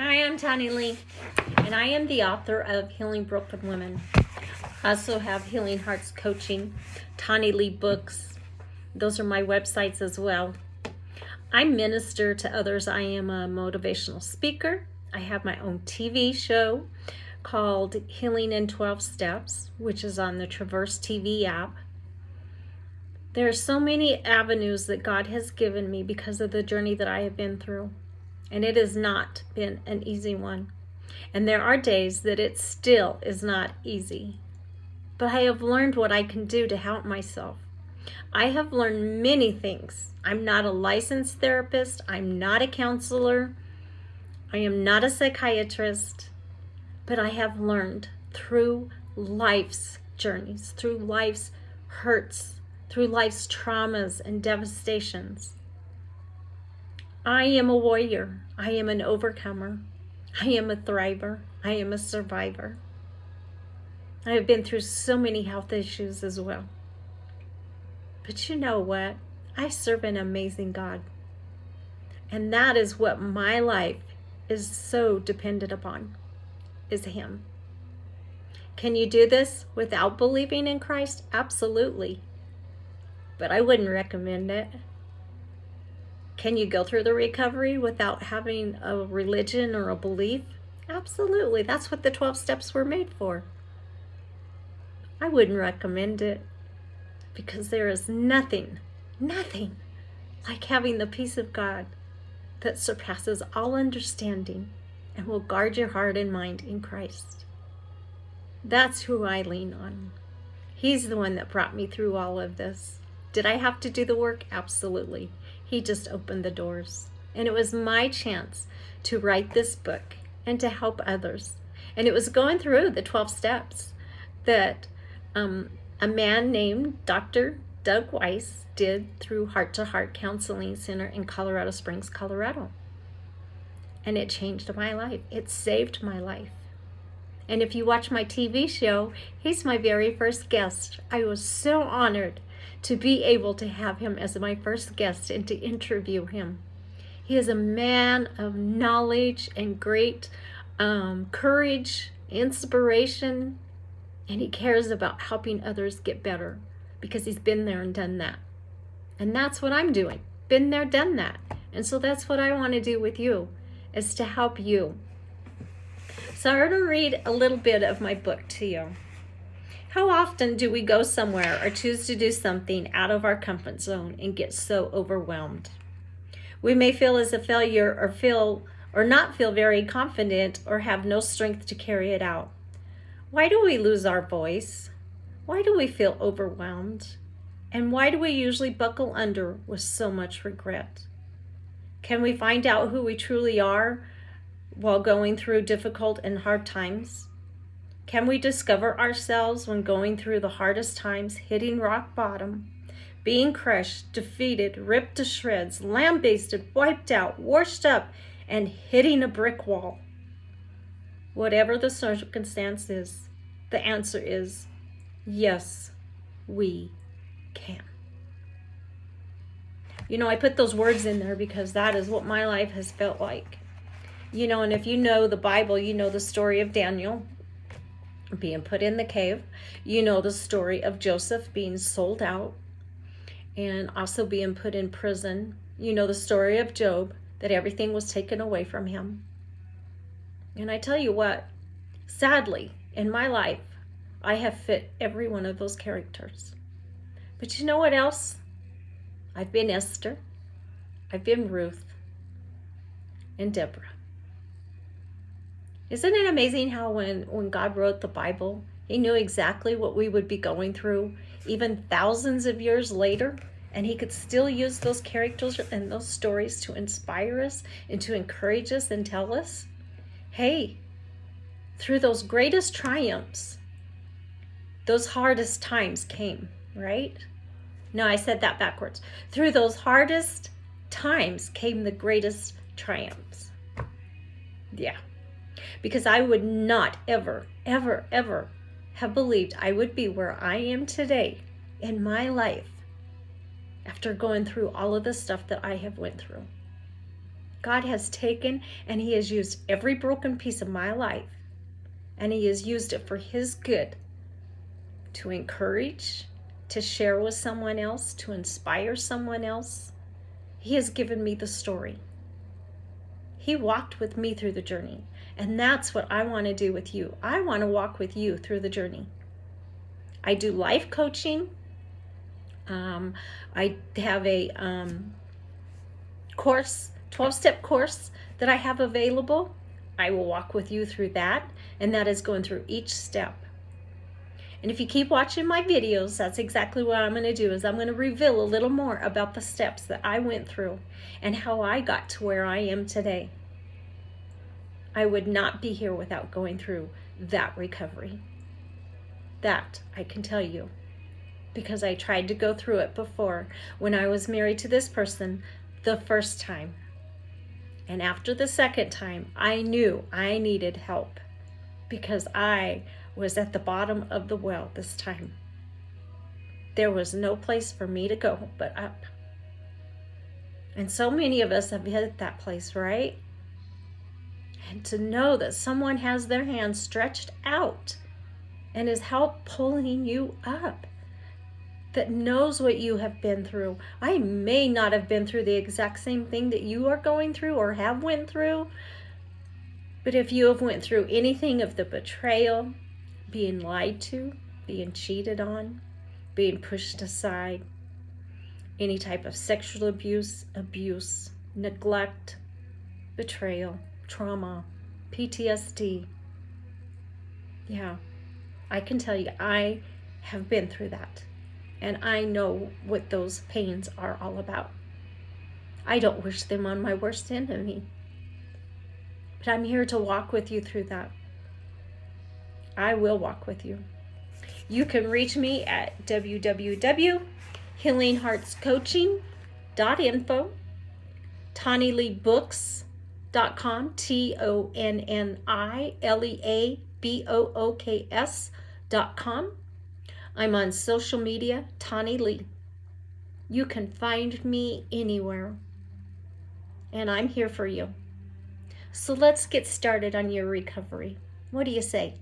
Hi, I'm TonniLea, and I am the author of Healing Broken Women. I also have Healing Hearts Coaching, TonniLea Books. Those are my websites as well. I minister to others. I am a motivational speaker. I have my own TV show called Healing in 12 Steps, which is on the Traverse TV app. There are so many avenues that God has given me because of the journey that I have been through. And it has not been an easy one. And there are days that it still is not easy. But I have learned what I can do to help myself. I have learned many things. I'm not a licensed therapist. I'm not a counselor. I am not a psychiatrist. But I have learned through life's journeys, through life's hurts, through life's traumas and devastations. I am a warrior. I am an overcomer. I am a thriver. I am a survivor. I have been through so many health issues as well. But you know what? I serve an amazing God. And that is what my life is so dependent upon, is Him. Can you do this without believing in Christ? Absolutely. But I wouldn't recommend it. Can you go through the recovery without having a religion or a belief? Absolutely. That's what the 12 steps were made for. I wouldn't recommend it because there is nothing like having the peace of God that surpasses all understanding and will guard your heart and mind in Christ. That's who I lean on. He's the one that brought me through all of this. Did I have to do the work? Absolutely. He just opened the doors. And it was my chance to write this book and to help others. And it was going through the 12 steps that a man named Dr. Doug Weiss did through Heart to Heart Counseling Center in Colorado Springs, Colorado. And it changed my life. It saved my life. And if you watch my TV show, he's my very first guest. I was so honored to be able to have him as my first guest and to interview him. He is a man of knowledge and great courage, inspiration, and he cares about helping others get better because he's been there and done that. And that's what I'm doing. Been there, done that. And so that's what I want to do with you, is to help you. So I'm going to read a little bit of my book to you. How often do we go somewhere or choose to do something out of our comfort zone and get so overwhelmed? We may feel as a failure or not feel very confident or have no strength to carry it out. Why do we lose our voice? Why do we feel overwhelmed? And why do we usually buckle under with so much regret? Can we find out who we truly are while going through difficult and hard times? Can we discover ourselves when going through the hardest times, hitting rock bottom, being crushed, defeated, ripped to shreds, lambasted, wiped out, washed up, and hitting a brick wall? Whatever the circumstance is, the answer is yes, we can. You know, I put those words in there because that is what my life has felt like. You know, and if you know the Bible, you know the story of Daniel being put in the cave. You know the story of Joseph being sold out and also being put in prison. You know the story of Job, that everything was taken away from him. And I tell you what, sadly, in my life, I have fit every one of those characters. But you know what else? I've been Esther, I've been Ruth, and Deborah. Isn't it amazing how when God wrote the Bible, He knew exactly what we would be going through, even thousands of years later, and He could still use those characters and those stories to inspire us and to encourage us and tell us, hey, through those greatest triumphs, those hardest times came, right? No, I said that backwards. Through those hardest times came the greatest triumphs. Yeah. Because I would not ever, ever, ever have believed I would be where I am today in my life after going through all of the stuff that I have went through. God has taken and He has used every broken piece of my life, and He has used it for His good, to encourage, to share with someone else, to inspire someone else. He has given me the story. He walked with me through the journey, and that's what I want to do with you. I want to walk with you through the journey. I do life coaching. I have a course, 12-step course that I have available. I will walk with you through that, and that is going through each step. And if you keep watching my videos, that's exactly what I'm going to do, is I'm going to reveal a little more about the steps that I went through and how I got to where I am today. I would not be here without going through that recovery. That I can tell you, because I tried to go through it before when I was married to this person the first time. And after the second time, I knew I needed help because I was at the bottom of the well this time. There was no place for me to go but up. And so many of us have hit that place, right? And to know that someone has their hand stretched out and is help pulling you up, that knows what you have been through. I may not have been through the exact same thing that you are going through or have went through, but if you have went through anything of the betrayal, being lied to, being cheated on, being pushed aside, any type of sexual abuse, neglect, betrayal, trauma, PTSD, yeah, I can tell you I have been through that. And I know what those pains are all about. I don't wish them on my worst enemy. But I'm here to walk with you through that. I will walk with you. You can reach me at www.healingheartscoaching.info, TonniLeaBooks.com, TonniLeaBooks.com. I'm on social media, TonniLea. You can find me anywhere, and I'm here for you. So let's get started on your recovery. What do you say?